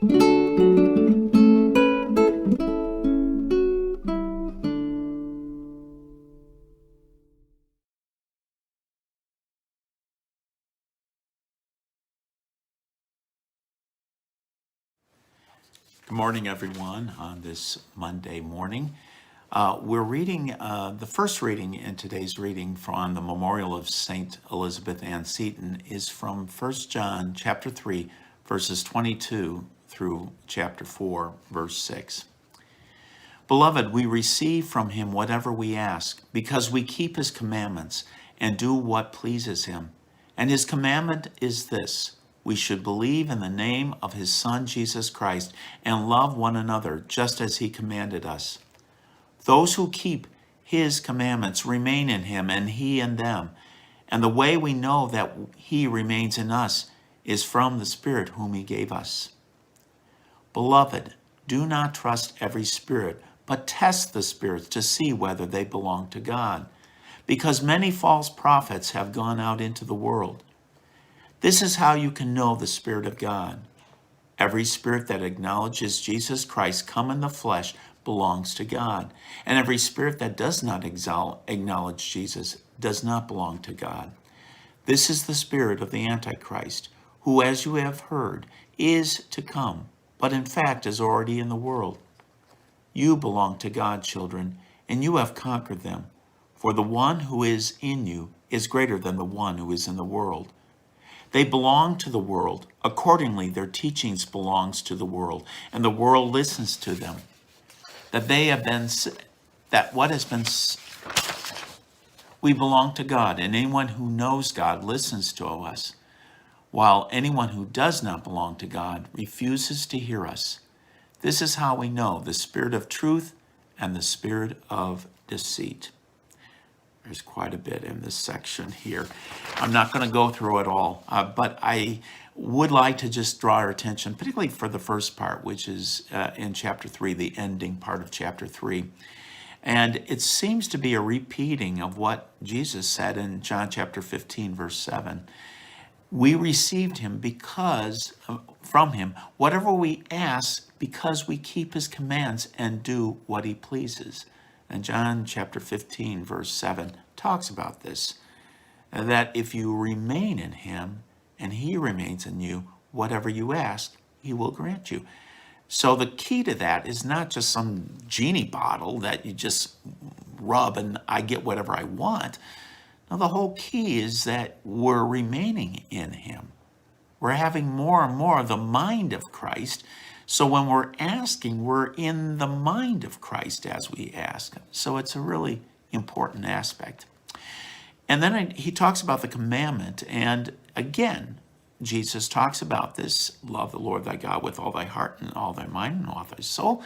Good morning, everyone, on this Monday morning. We're reading, the first reading in today's reading from the memorial of St. Elizabeth Ann Seton is from 1 John chapter 3, verses 22 through chapter 4, verse 6. Beloved, we receive from him whatever we ask, because we keep his commandments and do what pleases him. And his commandment is this: we should believe in the name of his Son, Jesus Christ, and love one another just as he commanded us. Those who keep his commandments remain in him and he in them. And the way we know that he remains in us is from the Spirit whom he gave us. Beloved, do not trust every spirit, but test the spirits to see whether they belong to God, because many false prophets have gone out into the world. This is how you can know the Spirit of God. Every spirit that acknowledges Jesus Christ come in the flesh belongs to God, and every spirit that does not acknowledge Jesus does not belong to God. This is the spirit of the Antichrist, who, as you have heard, is to come, but in fact is already in the world. You belong to God, children, and you have conquered them, for the one who is in you is greater than the one who is in the world. They belong to the world. Accordingly, their teachings belongs to the world, and the world listens to them. We belong to God, and anyone who knows God listens to us, while anyone who does not belong to God refuses to hear us. This is how we know the spirit of truth and the spirit of deceit. There's quite a bit in this section here. I'm not going to go through it all, but I would like to just draw our attention, particularly for the first part, which is in chapter 3, the ending part of chapter 3. And it seems to be a repeating of what Jesus said in John chapter 15, verse 7. We received him from him, whatever we ask, because we keep his commands and do what he pleases. And John chapter 15, verse 7 talks about this, that if you remain in him and he remains in you, whatever you ask, he will grant you. So the key to that is not just some genie bottle that you just rub and I get whatever I want. No, the whole key is that we're remaining in him. We're having more and more of the mind of Christ. So when we're asking, we're in the mind of Christ as we ask. So it's a really important aspect. And then he talks about the commandment. And again, Jesus talks about this: love the Lord thy God with all thy heart and all thy mind and all thy soul.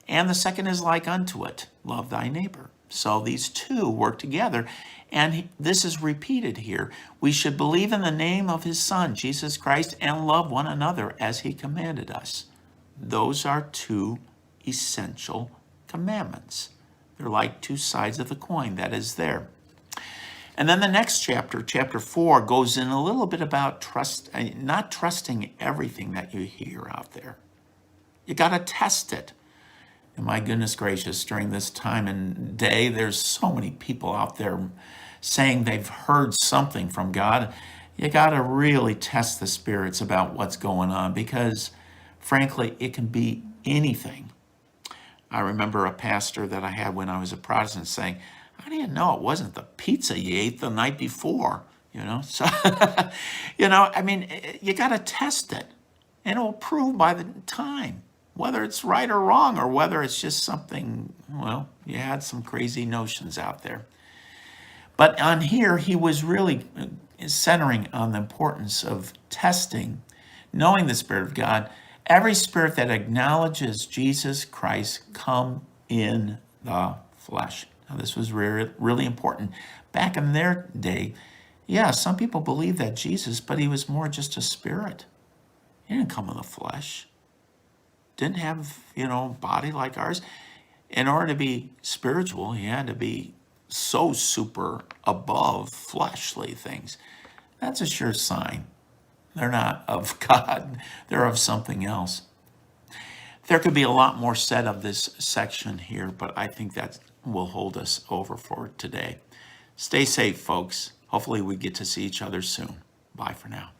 And the second is like unto it: love thy neighbor. So these two work together. And this is repeated here. We should believe in the name of his Son, Jesus Christ, and love one another as he commanded us. Those are two essential commandments. They're like two sides of the coin that is there. And then the next chapter, chapter 4, goes in a little bit about not trusting everything that you hear out there. You got to test it. And my goodness gracious, during this time and day, there's so many people out there saying they've heard something from God. You got to really test the spirits about what's going on, because frankly, it can be anything. I remember a pastor that I had when I was a Protestant saying, I didn't know it wasn't the pizza you ate the night before, So, I mean, you got to test it, and it will prove by the time whether it's right or wrong, or whether it's just something, you had some crazy notions out there. But on here, he was really centering on the importance of testing, knowing the Spirit of God. Every spirit that acknowledges Jesus Christ come in the flesh. Now, this was really important. Back in their day, some people believed that Jesus, but he was more just a spirit. He didn't come in the flesh. Didn't have, body like ours. In order to be spiritual, he had to be so super above fleshly things. That's a sure sign. They're not of God. They're of something else. There could be a lot more said of this section here, but I think that will hold us over for today. Stay safe, folks. Hopefully we get to see each other soon. Bye for now.